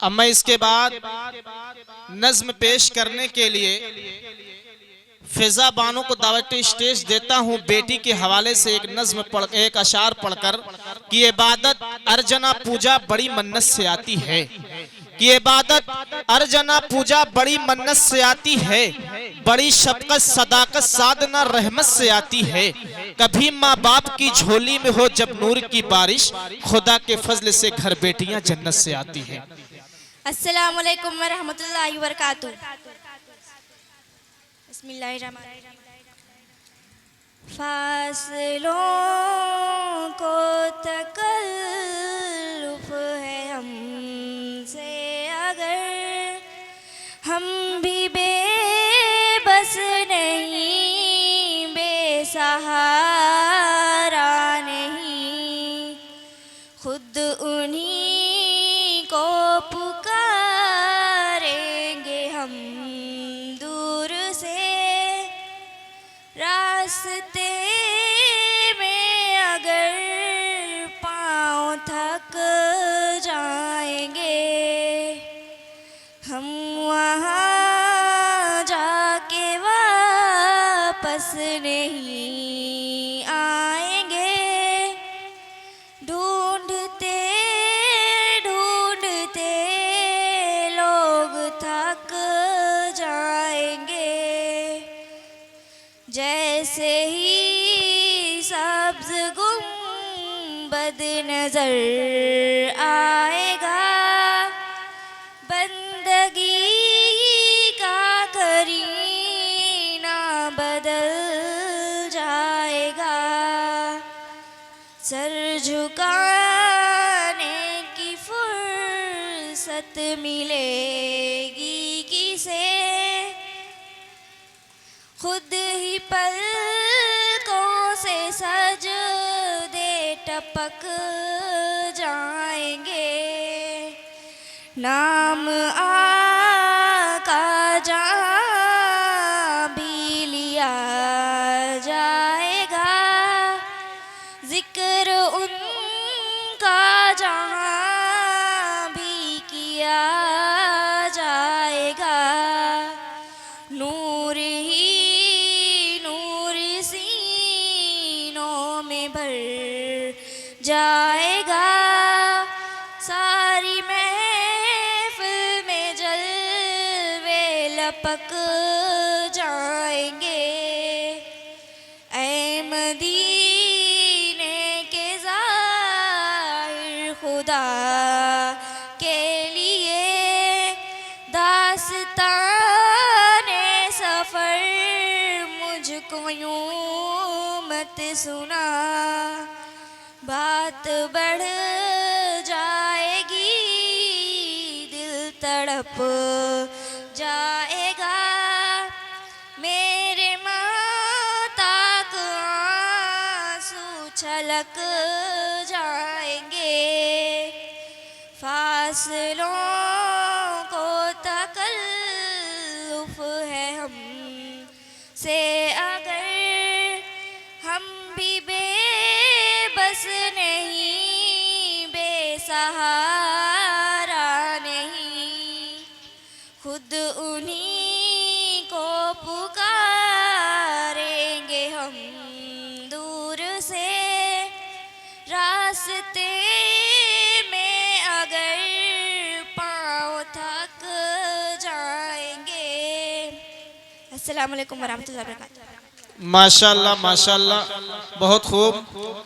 अब मैं इसके बाद नज्म पेश करने के लिए फिजा बानो को दावत स्टेज देता हूँ। बेटी के हवाले से एक नज्म एक अशार पढ़कर कि इबादत अर्जना पूजा बड़ी मन्नत से आती है, कि इबादत अर्जना पूजा बड़ी मन्नत से आती है, बड़ी शफकत सदाकत साधना रहमत से आती है। कभी माँ बाप की झोली में हो जब नूर की बारिश, खुदा के फजल से घर बेटियां जन्नत से आती है। अस्सलाम वालेकुम व रहमतुल्लाहि व बरकातुहू। बिस्मिल्लाहिर्रहमानिर्रहीम। फासलों को तकल्लुफ है हमसे, अगर हम भी बेबस नहीं, बेसहारा नहीं, खुद उन्हीं को पुकारेंगे हम दूर से। रास्ते में अगर पाँव थक जाएंगे, हम वहाँ जाके वापस नहीं आएंगे। ढूंढते ढूंढते लोग थक जाएंगे, जैसे ही सब्ज गुंबद नजर आएगा, बंदगी का करीना बदल जाएगा। सर झुकाने की फुर्सत मिलेगी किसे, खुद ही पलकों से सजदे टपक जाएंगे। नाम आका जहाँ भी लिया जाएगा, जिक्र उनका जहाँ भी किया जाएगा। नूर ही नूर सीनों में भर जाएगा, सारी महफिल में जलवे लपक जाएंगे। ऐ मदीने के ज़ाहिर खुदा के लिए दास्ताने सफ़र मुझको यूं मत सुना, बात बढ़ जाएगी, दिल तड़प जाएगा। मेरे माताक आंसू छलक जाएंगे। फासलों को तकल्लुफ है हमसे, अगर हम भी बेबस नहीं, बेसहारा नहीं, खुद उन्हीं को पुकारेंगे हम दूर से। रास्ते में अगर पाँव थक जाएंगे। अस्सलाम वालेकुम व रहमतुल्लाहि व बरकातुहू। माशाल्लाह माशाल्लाह, बहुत खूब।